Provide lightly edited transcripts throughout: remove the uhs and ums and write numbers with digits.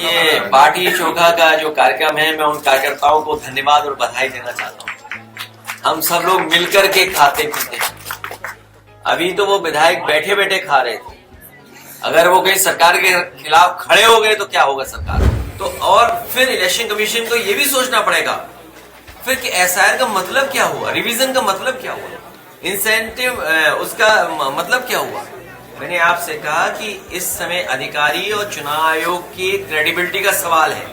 ये बाटी चोखा का जो कार्यक्रम है, मैं उन कार्यकर्ताओं को धन्यवाद और बधाई देना चाहता हूँ। हम सब लोग मिलकर के खाते पीते हैं। अभी तो वो विधायक बैठे बैठे खा रहे थे, अगर वो कहीं सरकार के खिलाफ खड़े हो गए तो क्या होगा सरकार तो। और फिर इलेक्शन कमीशन को ये भी सोचना पड़ेगा फिर कि एसआईआर का मतलब क्या हुआ, रिवीजन का मतलब क्या हुआ, इंसेंटिव उसका मतलब क्या हुआ। मैंने आपसे कहा कि इस समय अधिकारी और चुनाव आयोग की क्रेडिबिलिटी का सवाल है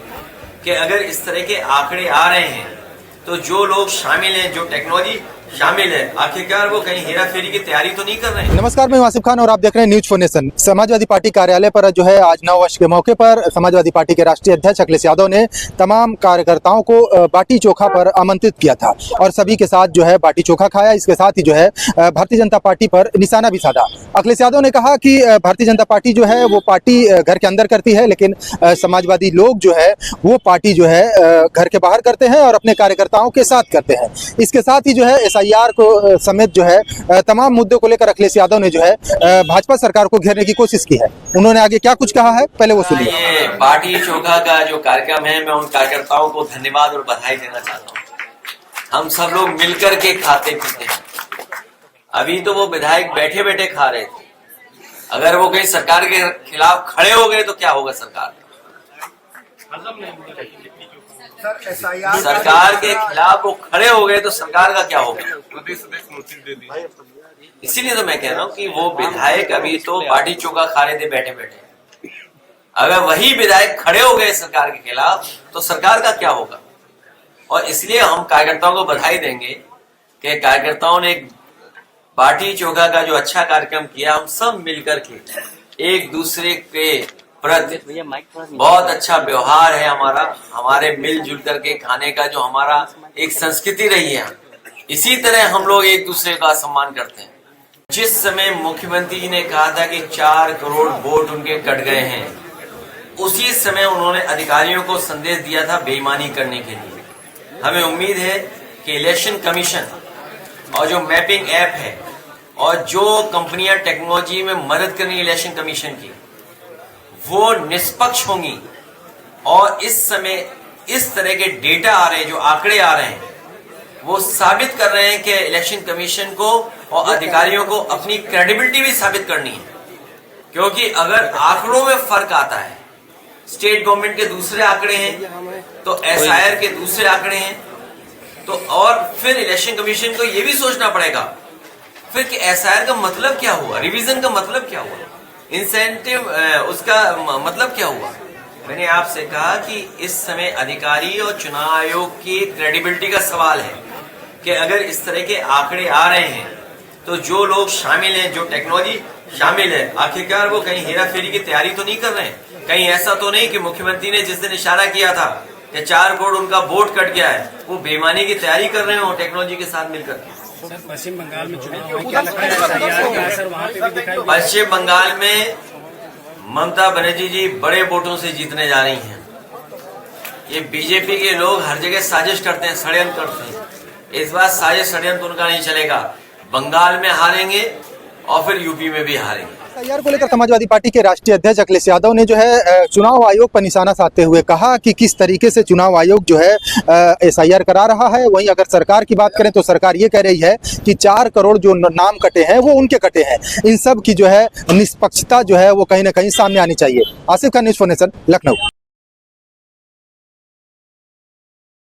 कि अगर इस तरह के आंकड़े आ रहे हैं तो जो लोग शामिल हैं, जो टेक्नोलॉजी शामिल है, आखिरकार वो कहीं हेरा फेरी की तैयारी तो नहीं कर रहे हैं। नमस्कार, मैं आसिफ खान और आप देख रहे हैं news for nation. Samajwadi party कार्यालय पर जो है आज 9 वर्ष के मौके पर समाजवादी पार्टी के राष्ट्रीय अध्यक्ष अखिलेश यादव ने तमाम कार्यकर्ताओं को बाटी चोखा पर आमंत्रित किया था और सभी के साथ जो है बाटी चोखा खाया। इसके साथ ही जो है भारतीय जनता पार्टी पर निशाना भी साधा। अखिलेश यादव ने कहा कि भारतीय जनता पार्टी जो है वो पार्टी घर के अंदर करती है, लेकिन समाजवादी लोग जो है वो पार्टी जो है घर के बाहर करते हैं और अपने कार्यकर्ताओं के साथ करते हैं। इसके साथ ही जो है एसआईआर को समेत जो है तमाम मुद्दों को लेकर अखिलेश यादव ने जो है भाजपा सरकार को घेरने की कोशिश की है। उन्होंने आगे क्या कुछ कहा है, पहले वो सुनिए। ये बाटी चोखा का जो कार्यक्रम है, मैं उन कार्यकर्ताओं को धन्यवाद और बधाई देना चाहता हूँ। हम सब लोग मिलकर के खाते पीते हैं। अभी तो वो विधायक बैठे बैठे खा रहे थे, अगर वो कहीं सरकार के खिलाफ खड़े हो गए तो क्या होगा सरकार सरकार के खिलाफ वो खड़े हो गए तो सरकार का क्या होगा। इसीलिए तो मैं कह रहा हूँ कि वो विधायक अभी तो बाटी चोखा खा रहे थे बैठे बैठे, अगर वही विधायक खड़े हो गए सरकार के खिलाफ तो सरकार का क्या होगा। और इसलिए हम कार्यकर्ताओं को बधाई देंगे कि कार्यकर्ताओं ने बाटी चोखा का जो अच्छा कार्यक्रम किया, हम सब मिलकर के एक दूसरे के प्रति बहुत अच्छा व्यवहार है हमारे मिलजुल करके खाने का जो हमारा एक संस्कृति रही है, इसी तरह हम लोग एक दूसरे का सम्मान करते हैं। जिस समय मुख्यमंत्री जी ने कहा था कि 4 करोड़ वोट उनके कट गए हैं, उसी समय उन्होंने अधिकारियों को संदेश दिया था बेईमानी करने के लिए। हमें उम्मीद है कि इलेक्शन कमीशन और जो मैपिंग ऐप है और जो कंपनियां टेक्नोलॉजी में मदद करनी इलेक्शन कमीशन की, वो निष्पक्ष होंगी। और इस समय इस तरह के डेटा आ रहे हैं, जो आंकड़े आ रहे हैं, वो साबित कर रहे हैं कि इलेक्शन कमीशन को और अधिकारियों को अपनी क्रेडिबिलिटी भी साबित करनी है। क्योंकि अगर आंकड़ों में फर्क आता है, स्टेट गवर्नमेंट के दूसरे आंकड़े हैं तो एसआईआर के दूसरे आंकड़े हैं, तो और फिर इलेक्शन कमीशन को यह भी सोचना पड़ेगा फिर कि एसआईआर का मतलब क्या हुआ, रिवीजन का मतलब क्या हुआ, इंसेंटिव उसका मतलब क्या हुआ। मैंने आपसे कहा कि इस समय अधिकारी और चुनाव आयोग की क्रेडिबिलिटी का सवाल है कि अगर इस तरह के आंकड़े आ रहे हैं तो जो लोग शामिल हैं, जो टेक्नोलॉजी शामिल है, आखिरकार वो कहीं हेरा फेरी की तैयारी तो नहीं कर रहे हैं। कहीं ऐसा तो नहीं कि मुख्यमंत्री ने जिस दिन इशारा किया था कि 4 करोड़ उनका वोट कट गया है, वो बेईमानी की तैयारी कर रहे हो टेक्नोलॉजी के साथ मिलकर। पश्चिम बंगाल में चुनाव, पश्चिम बंगाल में ममता बनर्जी जी बड़े वोटों से जीतने जा रही हैं। ये बीजेपी के लोग हर जगह साजिश करते हैं, षड्यंत्र करते हैं। इस बार साजिश षड्यंत्र उनका नहीं चलेगा। बंगाल में हारेंगे और फिर यूपी में भी हारेंगे। एसआईआर को लेकर समाजवादी पार्टी के राष्ट्रीय अध्यक्ष अखिलेश यादव ने जो है चुनाव आयोग पर निशाना साधते हुए कहा कि किस तरीके से चुनाव आयोग जो है एसआईआर करा रहा है। वहीं अगर सरकार की बात करें तो सरकार ये कह रही है कि 4 करोड़ जो नाम कटे हैं वो उनके कटे हैं। इन सब की जो है निष्पक्षता जो है वो कहीं ना कहीं सामने आनी चाहिए। Asif Khan, news for nation, Lucknow.